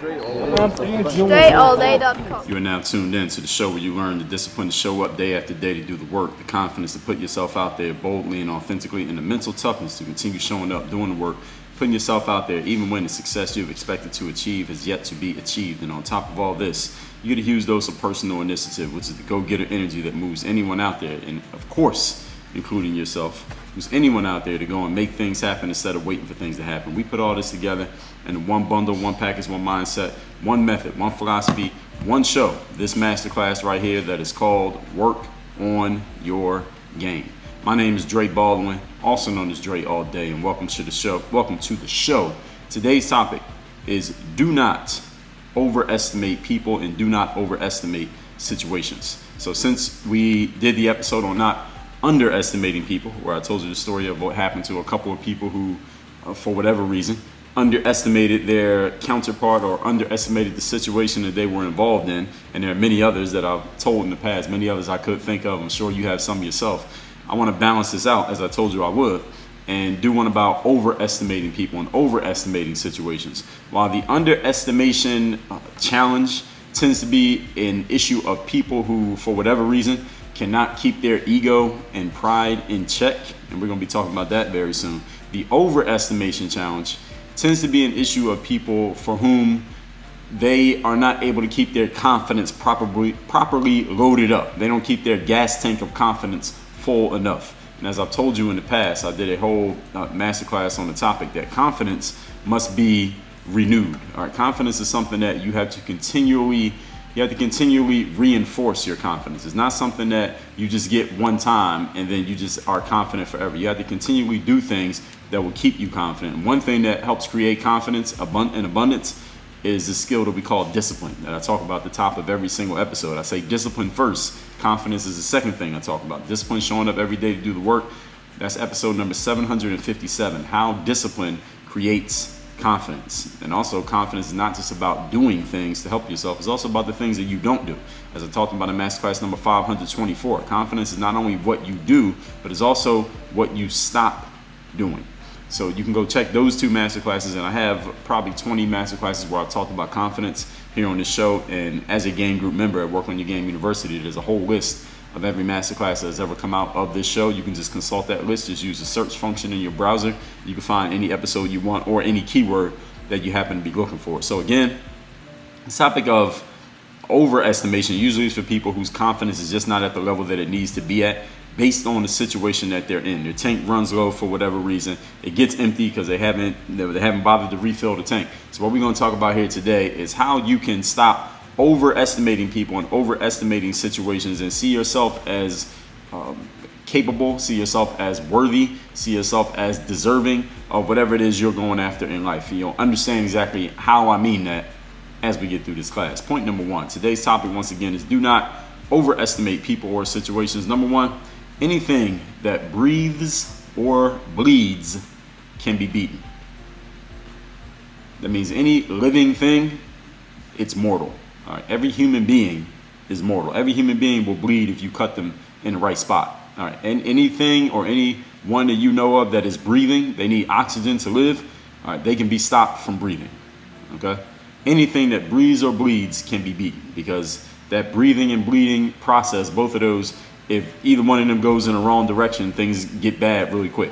StrayAllDay.com. You are now tuned in to the show where you learn the discipline to show up day after day to do the work, the confidence to put yourself out there boldly and authentically, and the mental toughness to continue showing up, doing the work, putting yourself out there even when the success you've expected to achieve has yet to be achieved. And on top of all this, you get a huge dose of personal initiative, which is the go-getter energy that moves anyone out there, and of course, including yourself, moves anyone out there to go and make things happen instead of waiting for things to happen. We put all this together in one bundle, one package, one mindset, one method, one philosophy, one show. This masterclass right here that is called Work on Your Game. My name is Dre Baldwin, also known as Dre All Day, and welcome to the show. Today's topic is do not overestimate people and do not overestimate situations. So since we did the episode on not underestimating people, where I told you the story of what happened to a couple of people who, for whatever reason, underestimated their counterpart or underestimated the situation that they were involved in, and there are many others that I've told in the past, many others I could think of. I'm sure you have some yourself. I want to balance this out, as I told you I would, and do one about overestimating people and overestimating situations. While the underestimation challenge tends to be an issue of people who, for whatever reason, cannot keep their ego and pride in check, and we're going to be talking about that very soon. The overestimation challenge tends to be an issue of people for whom they are not able to keep their confidence properly loaded up. They don't keep their gas tank of confidence full enough. And as I've told you in the past, I did a whole masterclass on the topic that confidence must be renewed. All right, confidence is something that you have to continually reinforce your confidence. It's not something that you just get one time and then you just are confident forever. You have to continually do things that will keep you confident. And one thing that helps create confidence and abundance is the skill that we call discipline, that I talk about at the top of every single episode. I say discipline first, confidence is the second thing I talk about. Discipline, showing up every day to do the work. That's episode number 757, how discipline creates confidence. And also, confidence is not just about doing things to help yourself, it's also about the things that you don't do. As I talked about in masterclass number 524, confidence is not only what you do, but it's also what you stop doing. So you can go check those two masterclasses, and I have probably 20 masterclasses where I talked about confidence here on this show. And as a game group member at Work on Your Game University, there's a whole list of every masterclass that has ever come out of this show. You can just consult that list. Just use the search function in your browser. You can find any episode you want or any keyword that you happen to be looking for. So again, this topic of overestimation usually is for people whose confidence is just not at the level that it needs to be at, based on the situation that they're in. Their tank runs low for whatever reason. It gets empty because they haven't bothered to refill the tank. So what we're going to talk about here today is how you can stop overestimating people and overestimating situations and see yourself as capable, see yourself as worthy, see yourself as deserving of whatever it is you're going after in life. And you'll understand exactly how I mean that as we get through this class. Point number one, today's topic once again is do not overestimate people or situations. Number one, anything that breathes or bleeds can be beaten. That means any living thing, it's mortal. All right, every human being is mortal. Every human being will bleed if you cut them in the right spot. All right, and anything or anyone that you know of that is breathing, they need oxygen to live. All right, they can be stopped from breathing. Okay, anything that breathes or bleeds can be beaten, because that breathing and bleeding process, both of those, if either one of them goes in the wrong direction, things get bad really quick.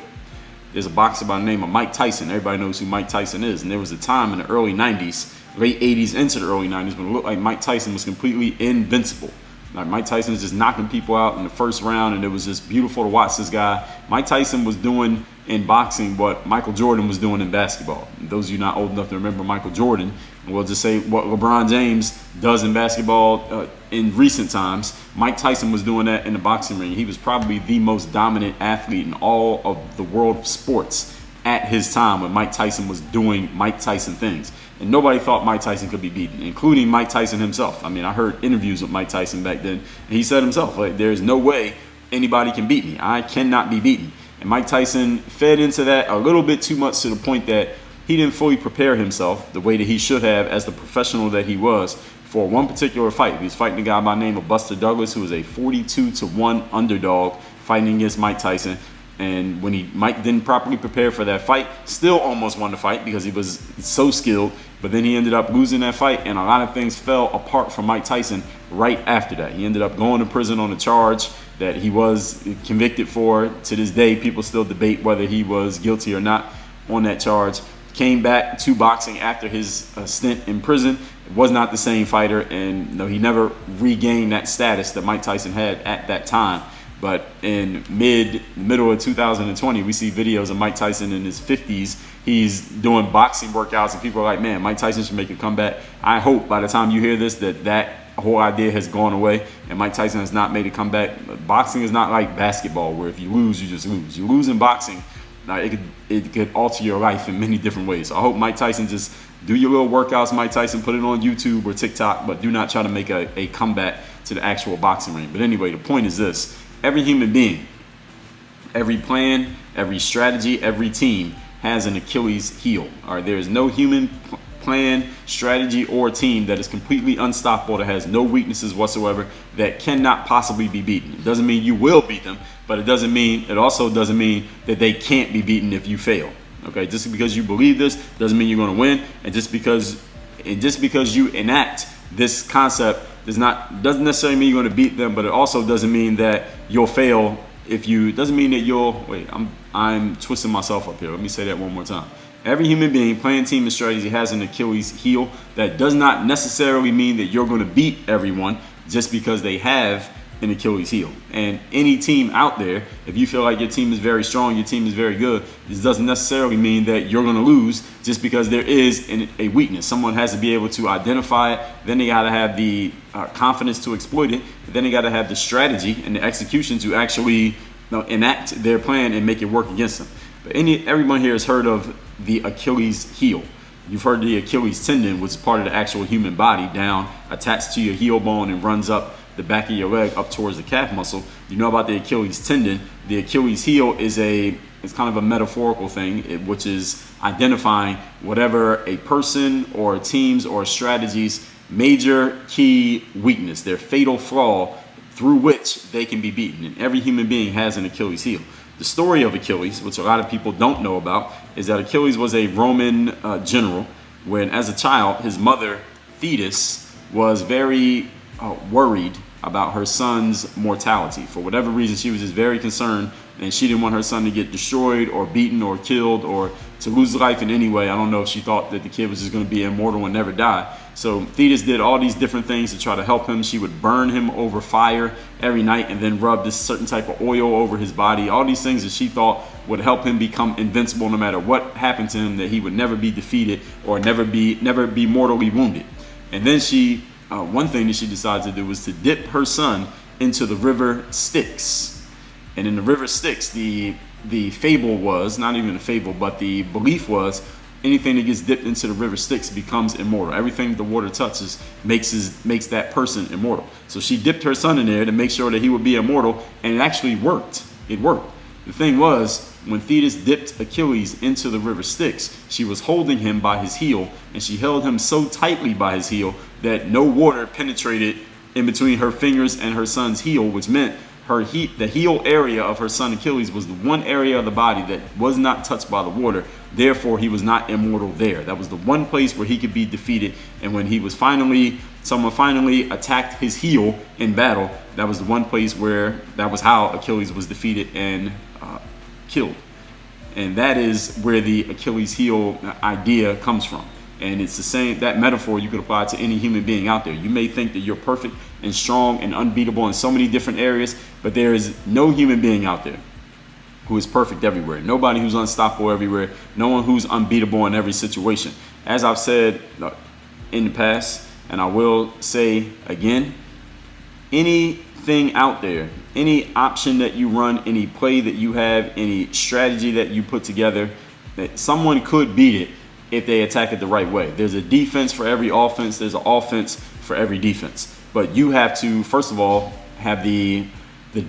There's a boxer by the name of Mike Tyson. Everybody knows who Mike Tyson is. And there was a time in the early 90s, late 80s into the early 90s, when it looked like Mike Tyson was completely invincible. Like Mike Tyson was just knocking people out in the first round, and it was just beautiful to watch this guy. Mike Tyson was doing in boxing what Michael Jordan was doing in basketball. And those of you not old enough to remember Michael Jordan, we'll just say what LeBron James does in basketball in recent times. Mike Tyson was doing that in the boxing ring. He was probably the most dominant athlete in all of the world of sports at his time when Mike Tyson was doing Mike Tyson things. And nobody thought Mike Tyson could be beaten, including Mike Tyson himself. I mean, I heard interviews with Mike Tyson back then, and he said himself, like, there's no way anybody can beat me. I cannot be beaten. And Mike Tyson fed into that a little bit too much, to the point that he didn't fully prepare himself the way that he should have as the professional that he was for one particular fight. He was fighting a guy by the name of Buster Douglas, who was a 42-1 underdog fighting against Mike Tyson. And when Mike didn't properly prepare for that fight, still almost won the fight because he was so skilled. But then he ended up losing that fight, and a lot of things fell apart for Mike Tyson right after that. He ended up going to prison on a charge that he was convicted for. To this day, people still debate whether he was guilty or not on that charge. Came back to boxing after his stint in prison. Was not the same fighter, and no, he never regained that status that Mike Tyson had at that time. But in middle of 2020, we see videos of Mike Tyson in his 50s. He's doing boxing workouts, and people are like, man, Mike Tyson should make a comeback. I hope by the time you hear this that whole idea has gone away and Mike Tyson has not made a comeback. Boxing is not like basketball where if you lose, you just lose. You lose in boxing, it could alter your life in many different ways. So I hope Mike Tyson just do your little workouts, Mike Tyson, put it on YouTube or TikTok, but do not try to make a comeback to the actual boxing ring. But anyway, the point is this. Every human being, every plan, every strategy, every team has an Achilles heel. All right, there is no human plan, strategy, or team that is completely unstoppable, that has no weaknesses whatsoever, that cannot possibly be beaten. It doesn't mean you will beat them, but it also doesn't mean that they can't be beaten if you fail. Okay, just because you believe this doesn't mean you're going to win, and just because you enact this concept doesn't necessarily mean you're going to beat them, but it also doesn't mean that you'll fail doesn't mean that you'll, I'm twisting myself up here. Let me say that one more time. Every human being, plan, team, and strategy has an Achilles heel. That does not necessarily mean that you're going to beat everyone just because they have an Achilles heel. And any team out there, if you feel like your team is very strong, your team is very good, this doesn't necessarily mean that you're going to lose just because there is a weakness. Someone has to be able to identify it. Then they got to have the confidence to exploit it. Then they got to have the strategy and the execution to actually enact their plan and make it work against them. But everyone here has heard of the Achilles heel. You've heard the Achilles tendon, which is part of the actual human body, down attached to your heel bone and runs up the back of your leg up towards the calf muscle. You know about the Achilles tendon. The Achilles heel is it's kind of a metaphorical thing, which is identifying whatever a person or teams or strategies major key weakness, their fatal flaw through which they can be beaten. And every human being has an Achilles heel. The story of Achilles, which a lot of people don't know about, is that Achilles was a Roman general when, as a child, his mother, Thetis, was very worried about her son's mortality. For whatever reason, she was just very concerned, and she didn't want her son to get destroyed or beaten or killed or to lose life in any way. I don't know if she thought that the kid was just going to be immortal and never die. So Thetis did all these different things to try to help him. She would burn him over fire every night and then rub this certain type of oil over his body. All these things that she thought would help him become invincible no matter what happened to him, that he would never be defeated or never be mortally wounded. And then one thing that she decided to do was to dip her son into the river Styx. And in the river Styx, the fable was, not even a fable, but the belief was, anything that gets dipped into the river Styx becomes immortal. Everything the water touches makes that person immortal. So she dipped her son in there to make sure that he would be immortal, and it actually worked. It worked. The thing was, when Thetis dipped Achilles into the river Styx, she was holding him by his heel, and she held him so tightly by his heel that no water penetrated in between her fingers and her son's heel, which meant the heel area of her son Achilles was the one area of the body that was not touched by the water. Therefore, he was not immortal there. That was the one place where he could be defeated. And when someone finally attacked his heel in battle, that was the one place where that was how Achilles was defeated and killed. And that is where the Achilles heel idea comes from. And it's the same, that metaphor you could apply to any human being out there. You may think that you're perfect and strong and unbeatable in so many different areas, but there is no human being out there who is perfect everywhere. Nobody who's unstoppable everywhere. No one who's unbeatable in every situation. As I've said in the past, and I will say again, anything out there, any option that you run, any play that you have, any strategy that you put together, that someone could beat it if they attack it the right way. There's a defense for every offense. There's an offense for every defense. But you have to, first of all, have the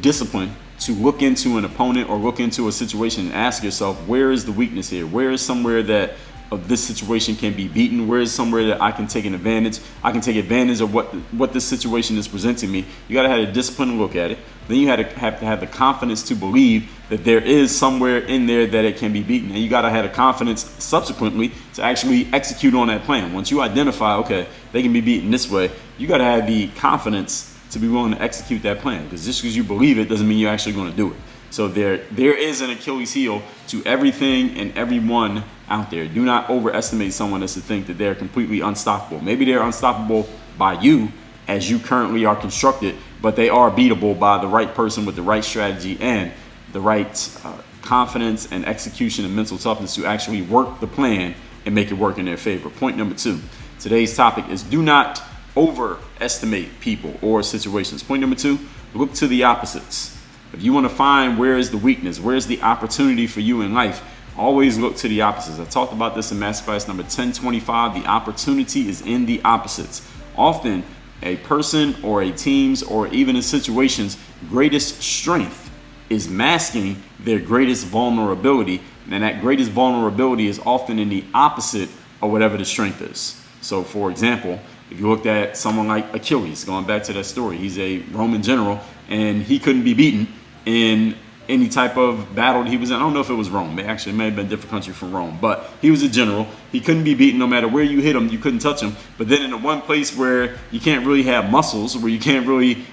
discipline to look into an opponent or look into a situation and ask yourself, where is the weakness here? Where is somewhere that of this situation can be beaten? Where is somewhere that I can take an advantage? I can take advantage of what this situation is presenting me. You got to have a discipline to look at it. Then you have to have the confidence to believe that there is somewhere in there that it can be beaten. And you got to have the confidence subsequently to actually execute on that plan. Once you identify, okay, they can be beaten this way, you got to have the confidence to be willing to execute that plan. Because just because you believe it doesn't mean you're actually going to do it. So there is an Achilles heel to everything and everyone out there. Do not overestimate someone as to think that they're completely unstoppable. Maybe they're unstoppable by you as you currently are constructed, but they are beatable by the right person with the right strategy and the right confidence and execution and mental toughness to actually work the plan and make it work in their favor. Point number 2. Today's topic is do not overestimate people or situations. Point number 2, look to the opposites. If you want to find where is the weakness, where is the opportunity for you in life, always look to the opposites. I talked about this in masterclass number 1025. The opportunity is in the opposites. Often, a person or a team's or even a situation's greatest strength is masking their greatest vulnerability, and that greatest vulnerability is often in the opposite of whatever the strength is. So, for example, if you looked at someone like Achilles, going back to that story, he's a Roman general, and he couldn't be beaten in any type of battle that he was in. I don't know if it was Rome. It may have been a different country from Rome, but he was a general. He couldn't be beaten no matter where you hit him. You couldn't touch him. But then in the one place where you can't really have muscles, where you can't really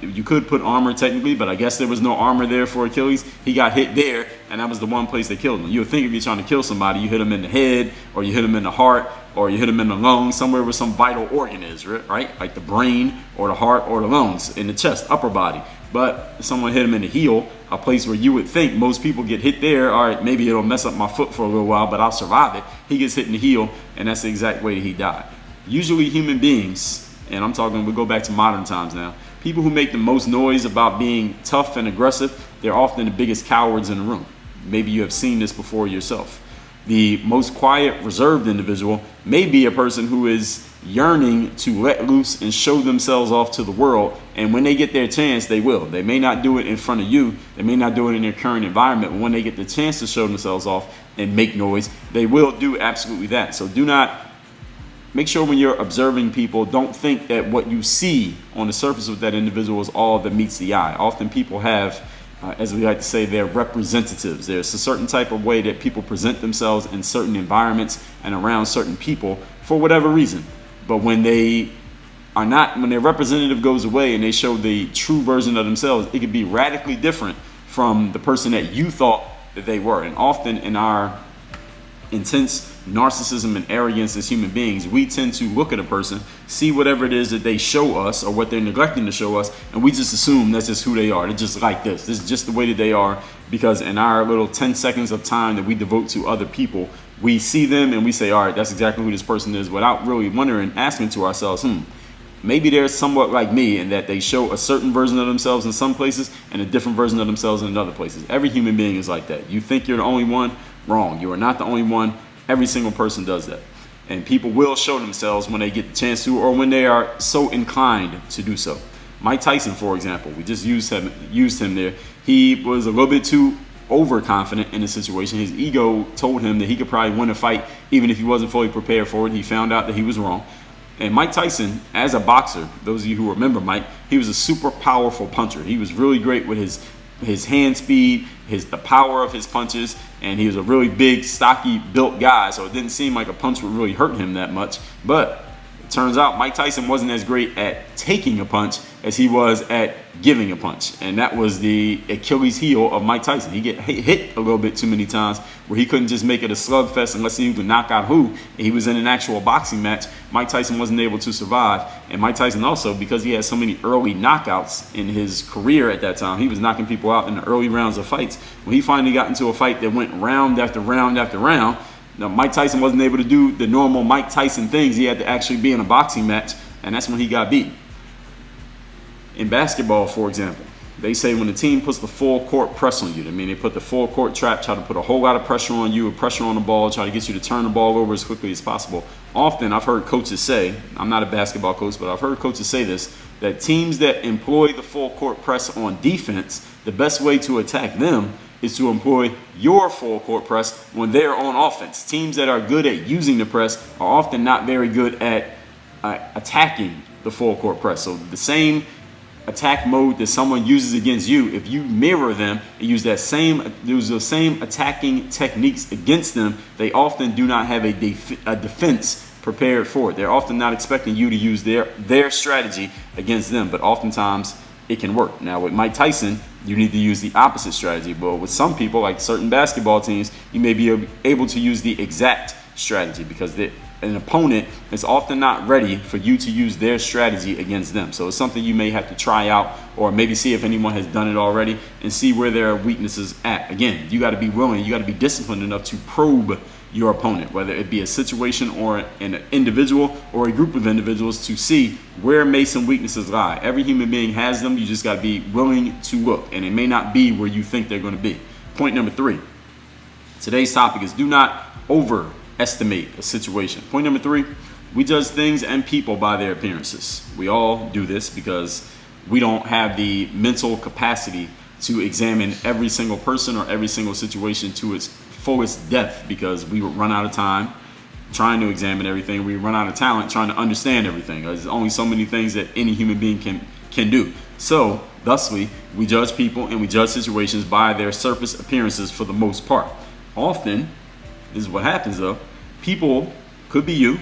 you could put armor technically, but I guess there was no armor there for Achilles. He got hit there, and that was the one place that killed him. You would think if you're trying to kill somebody, you hit him in the head, or you hit him in the heart, or you hit him in the lungs, somewhere where some vital organ is, right? Like the brain, or the heart, or the lungs, in the chest, upper body. But if someone hit him in the heel, a place where you would think most people get hit there, all right, maybe it'll mess up my foot for a little while, but I'll survive it. He gets hit in the heel, and that's the exact way he died. Usually human beings, and I'm talking, we go back to modern times now, people who make the most noise about being tough and aggressive, they're often the biggest cowards in the room. Maybe you have seen this before yourself. The most quiet, reserved individual may be a person who is yearning to let loose and show themselves off to the world, and when they get their chance, they will. They may not do it in front of you, they may not do it in their current environment, but when they get the chance to show themselves off and make noise, they will do absolutely that. So make sure when you're observing people, don't think that what you see on the surface of that individual is all that meets the eye. Often people have, as we like to say, they're representatives. There's a certain type of way that people present themselves in certain environments and around certain people for whatever reason. But when their representative goes away and they show the true version of themselves, it could be radically different from the person that you thought that they were. And often in our intense narcissism and arrogance as human beings, we tend to look at a person, see whatever it is that they show us or what they're neglecting to show us, and we just assume that's just who they are. They're just like this. This is just the way that they are, because in our little 10 seconds of time that we devote to other people, we see them and we say, all right, that's exactly who this person is, without really wondering, asking to ourselves, maybe they're somewhat like me in that they show a certain version of themselves in some places and a different version of themselves in other places. Every human being is like that. You think you're the only one? Wrong. You are not the only one. Every single person does that. And people will show themselves when they get the chance to, or when they are so inclined to do so. Mike Tyson, for example, we just used him there. He was a little bit too overconfident in the situation. His ego told him that he could probably win a fight even if he wasn't fully prepared for it. He found out that he was wrong. And Mike Tyson, as a boxer, those of you who remember Mike, he was a super powerful puncher. He was really great with his hand speed, the power of his punches, and he was a really big, stocky, built guy, so it didn't seem like a punch would really hurt him that much. But it turns out Mike Tyson wasn't as great at taking a punch as he was at giving a punch, and that was the Achilles heel of Mike Tyson. He get hit a little bit too many times where he couldn't just make it a slugfest unless he could knock out who, and he was in an actual boxing match. Mike Tyson wasn't able to survive, and Mike Tyson also, because he had so many early knockouts in his career at that time, he was knocking people out in the early rounds of fights. When he finally got into a fight that went round after round after round, now Mike Tyson wasn't able to do the normal Mike Tyson things. He had to actually be in a boxing match, and that's when he got beat. In basketball, for example, they say when the team puts the full court press on you, I mean, they put the full court trap, try to put a whole lot of pressure on you, pressure on the ball, try to get you to turn the ball over as quickly as possible. Often, I've heard coaches say, I'm not a basketball coach, but I've heard coaches say this, that teams that employ the full court press on defense, the best way to attack them is to employ your full court press when they're on offense. Teams that are good at using the press are often not very good at attacking the full court press. So the same attack mode that someone uses against you, if you mirror them and use those same attacking techniques against them, they often do not have a defense prepared for it. They're often not expecting you to use their strategy against them, but oftentimes it can work. Now with Mike Tyson, you need to use the opposite strategy, but with some people, like certain basketball teams, you may be able to use the exact strategy because an opponent is often not ready for you to use their strategy against them. So it's something you may have to try out, or maybe see if anyone has done it already and see where their weaknesses at. Again, you got to be willing, you got to be disciplined enough to probe your opponent, whether it be a situation or an individual or a group of individuals, to see where may some weaknesses lie. Every human being has them. You just got to be willing to look, and it may not be where you think they're going to be. Point number 3. Today's topic is do not overestimate a situation. Point number 3, we judge things and people by their appearances. We all do this because we don't have the mental capacity to examine every single person or every single situation to its fullest depth, because we would run out of time trying to examine everything. We run out of talent trying to understand everything. There's only so many things that any human being can do. So thusly, we judge people and we judge situations by their surface appearances for the most part. Often, this is what happens though, people, could be you,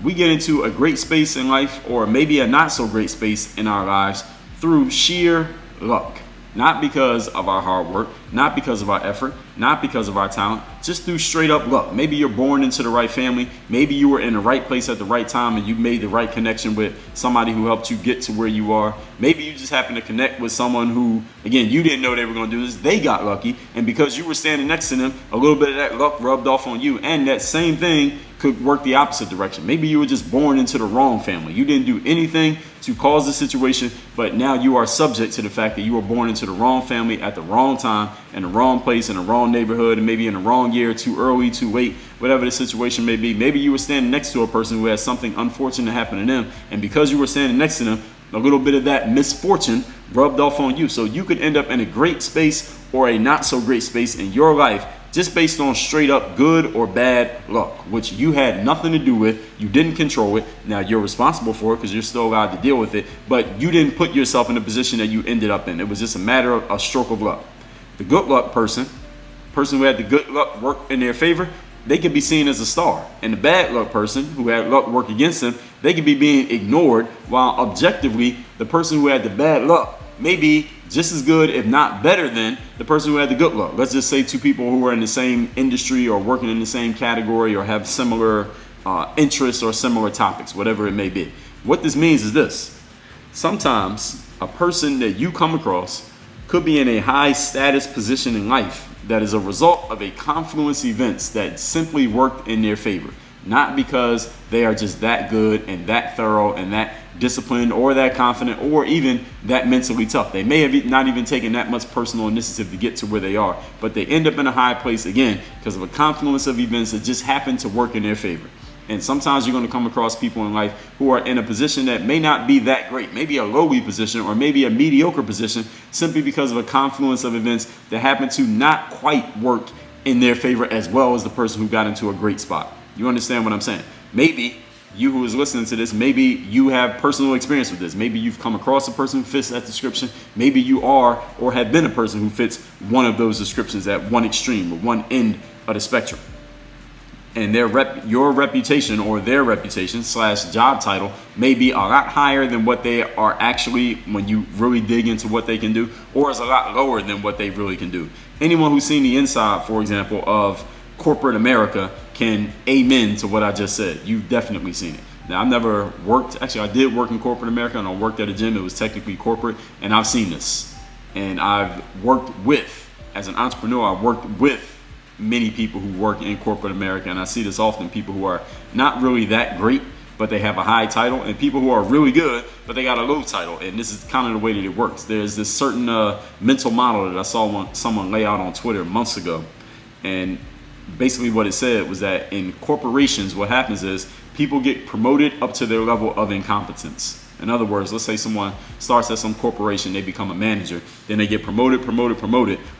we get into a great space in life, or maybe a not so great space in our lives, through sheer luck. Not because of our hard work, not because of our effort, not because of our talent, just through straight up luck. Maybe you're born into the right family. Maybe you were in the right place at the right time and you made the right connection with somebody who helped you get to where you are. Maybe you just happened to connect with someone who, again, you didn't know they were going to do this. They got lucky. And because you were standing next to them, a little bit of that luck rubbed off on you. And that same thing could work the opposite direction. Maybe you were just born into the wrong family. You didn't do anything to cause the situation, but now you are subject to the fact that you were born into the wrong family at the wrong time, in the wrong place, in the wrong neighborhood, and maybe in the wrong year, too early, too late, whatever the situation may be. Maybe you were standing next to a person who had something unfortunate happen to them, and because you were standing next to them, a little bit of that misfortune rubbed off on you. So you could end up in a great space or a not so great space in your life, just based on straight up good or bad luck, which you had nothing to do with. You didn't control it. Now you're responsible for it because you're still allowed to deal with it, but you didn't put yourself in the position that you ended up in. It was just a matter of a stroke of luck. The good luck person who had the good luck work in their favor, they could be seen as a star. And the bad luck person who had luck work against them, they could be being ignored, while objectively the person who had the bad luck may be just as good, if not better than the person who had the good luck. Let's just say two people who are in the same industry or working in the same category or have similar interests or similar topics, whatever it may be. What this means is this: sometimes a person that you come across could be in a high status position in life that is a result of a confluence of events that simply worked in their favor. Not because they are just that good and that thorough and that disciplined or that confident or even that mentally tough. They may have not even taken that much personal initiative to get to where they are, but they end up in a high place again because of a confluence of events that just happen to work in their favor. And sometimes you're going to come across people in life who are in a position that may not be that great, maybe a lowly position or maybe a mediocre position, simply because of a confluence of events that happen to not quite work in their favor as well as the person who got into a great spot. You understand what I'm saying? Maybe you who is listening to this, maybe you have personal experience with this. Maybe you've come across a person who fits that description. Maybe you are or have been a person who fits one of those descriptions at one extreme or one end of the spectrum. And your reputation or their reputation / job title may be a lot higher than what they are actually when you really dig into what they can do, or is a lot lower than what they really can do. Anyone who's seen the inside, for example, of corporate America can amen to what I just said. You've definitely seen it. Now, I've never worked, actually I did work in corporate America and I worked at a gym. It was technically corporate, and I've seen this. And I've worked with, as an entrepreneur, I've worked with many people who work in corporate America, and I see this often: people who are not really that great, but they have a high title, and people who are really good, but they got a low title. And this is kind of the way that it works. There's this certain mental model that I saw someone lay out on Twitter months ago, and basically what it said was that in corporations, what happens is people get promoted up to their level of incompetence. In other words, let's say someone starts at some corporation, they become a manager, then they get promoted.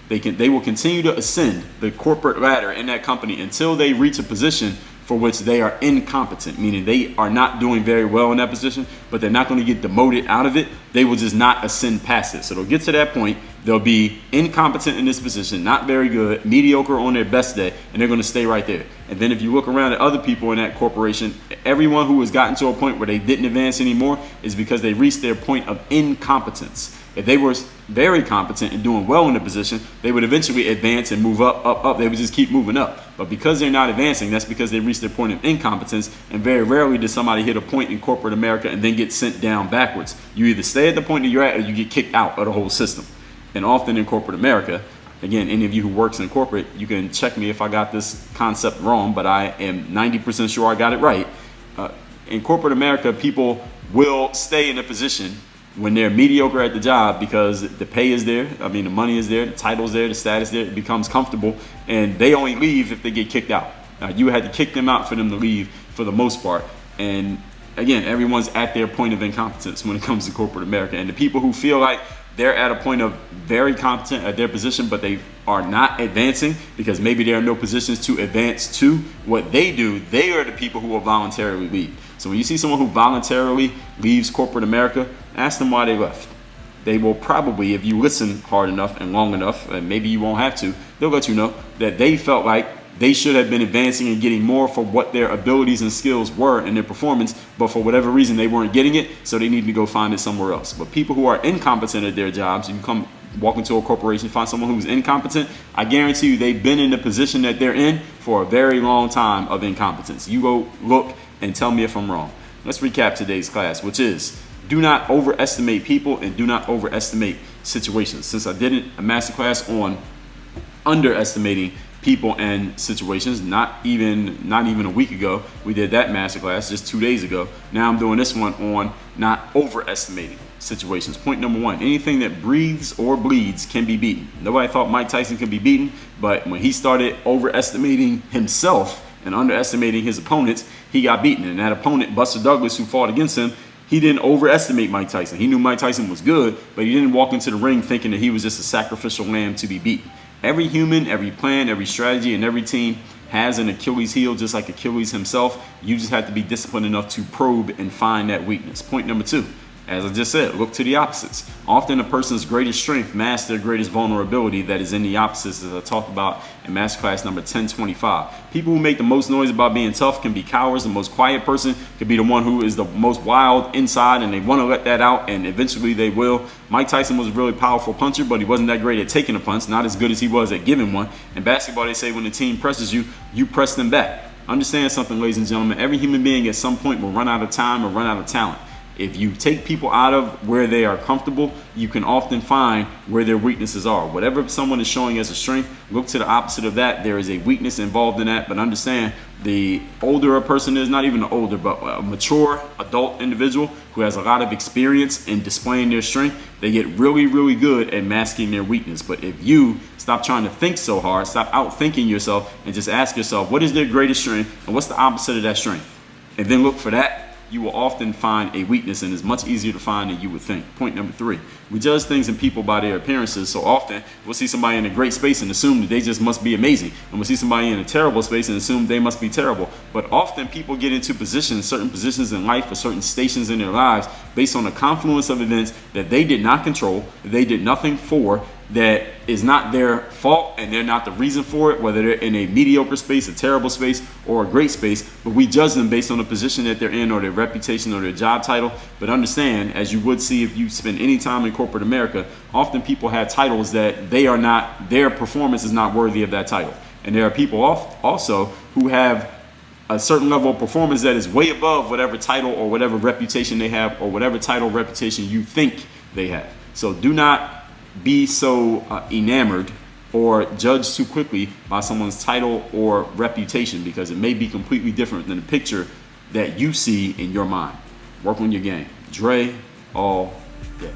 They will continue to ascend the corporate ladder in that company until they reach a position for which they are incompetent, meaning they are not doing very well in that position, but they're not going to get demoted out of it. They will just not ascend past it. So they'll get to that point, they'll be incompetent in this position, not very good, mediocre on their best day, and they're going to stay right there. And then if you look around at other people in that corporation, everyone who has gotten to a point where they didn't advance anymore is because they reached their point of incompetence. If they were very competent and doing well in the position, they would eventually advance and move up. They would just keep moving up. But because they're not advancing, that's because they reached their point of incompetence. And very rarely does somebody hit a point in corporate America and then get sent down backwards. You either stay at the point that you're at or you get kicked out of the whole system. And often in corporate America, again, any of you who works in corporate, you can check me if I got this concept wrong, but I am 90% sure I got it right. In corporate America, people will stay in a position when they're mediocre at the job because the pay is there, the money is there, the title's there, the status there, it becomes comfortable, and they only leave if they get kicked out. You had to kick them out for them to leave for the most part. And again, everyone's at their point of incompetence when it comes to corporate America. And the people who feel like they're at a point of very competent at their position, but they are not advancing because maybe there are no positions to advance to what they do, they are the people who will voluntarily leave. So when you see someone who voluntarily leaves corporate America, ask them why they left. They will probably, if you listen hard enough and long enough, and maybe you won't have to, they'll let you know that they felt like they should have been advancing and getting more for what their abilities and skills were in their performance, but for whatever reason they weren't getting it, so they need to go find it somewhere else. But people who are incompetent at their jobs, you come walk into a corporation, find someone who's incompetent, I guarantee you they've been in the position that they're in for a very long time of incompetence. You go look and tell me if I'm wrong. Let's recap today's class, which is do not overestimate people and do not overestimate situations. Since I did a masterclass on underestimating people and situations, not even a week ago, we did that masterclass just 2 days ago. Now I'm doing this one on not overestimating situations. Point number one, anything that breathes or bleeds can be beaten. Nobody thought Mike Tyson could be beaten, but when he started overestimating himself and underestimating his opponents, he got beaten. And that opponent, Buster Douglas, who fought against him, he didn't overestimate Mike Tyson. He knew Mike Tyson was good, but he didn't walk into the ring thinking that he was just a sacrificial lamb to be beaten. Every human, every plan, every strategy, and every team has an Achilles heel, just like Achilles himself. You just have to be disciplined enough to probe and find that weakness. Point number two, as I just said, look to the opposites. Often a person's greatest strength masks their greatest vulnerability that is in the opposites, as I talked about in masterclass number 1025. People who make the most noise about being tough can be cowards. The most quiet person could be the one who is the most wild inside, and they want to let that out, and eventually they will. Mike Tyson was a really powerful puncher, but he wasn't that great at taking a punch, not as good as he was at giving one. In basketball, they say when the team presses you, you press them back. Understand something, ladies and gentlemen. Every human being at some point will run out of time or run out of talent. If you take people out of where they are comfortable, you can often find where their weaknesses are. Whatever someone is showing as a strength, look to the opposite of that. There is a weakness involved in that, but understand the older a person is, not even older, but a mature adult individual who has a lot of experience in displaying their strength, they get really, really good at masking their weakness. But if you stop trying to think so hard, stop outthinking yourself, and just ask yourself, what is their greatest strength and what's the opposite of that strength? And then look for that, you will often find a weakness, and it's much easier to find than you would think. Point number three, we judge things and people by their appearances. So often we'll see somebody in a great space and assume that they just must be amazing, and we'll see somebody in a terrible space and assume they must be terrible. But often people get into positions, certain positions in life or certain stations in their lives based on a confluence of events that they did not control, that they did nothing for, that is not their fault, and they're not the reason for it, whether they're in a mediocre space, a terrible space, or a great space. But we judge them based on the position that they're in, or their reputation, or their job title. But understand, as you would see if you spend any time in corporate America, often people have titles that they are not, their performance is not worthy of that title. And there are people also who have a certain level of performance that is way above whatever title or whatever reputation they have, or whatever title or reputation you think they have. So do not be so enamored or judge too quickly by someone's title or reputation, because it may be completely different than the picture that you see in your mind. Work on your game. Dre all day.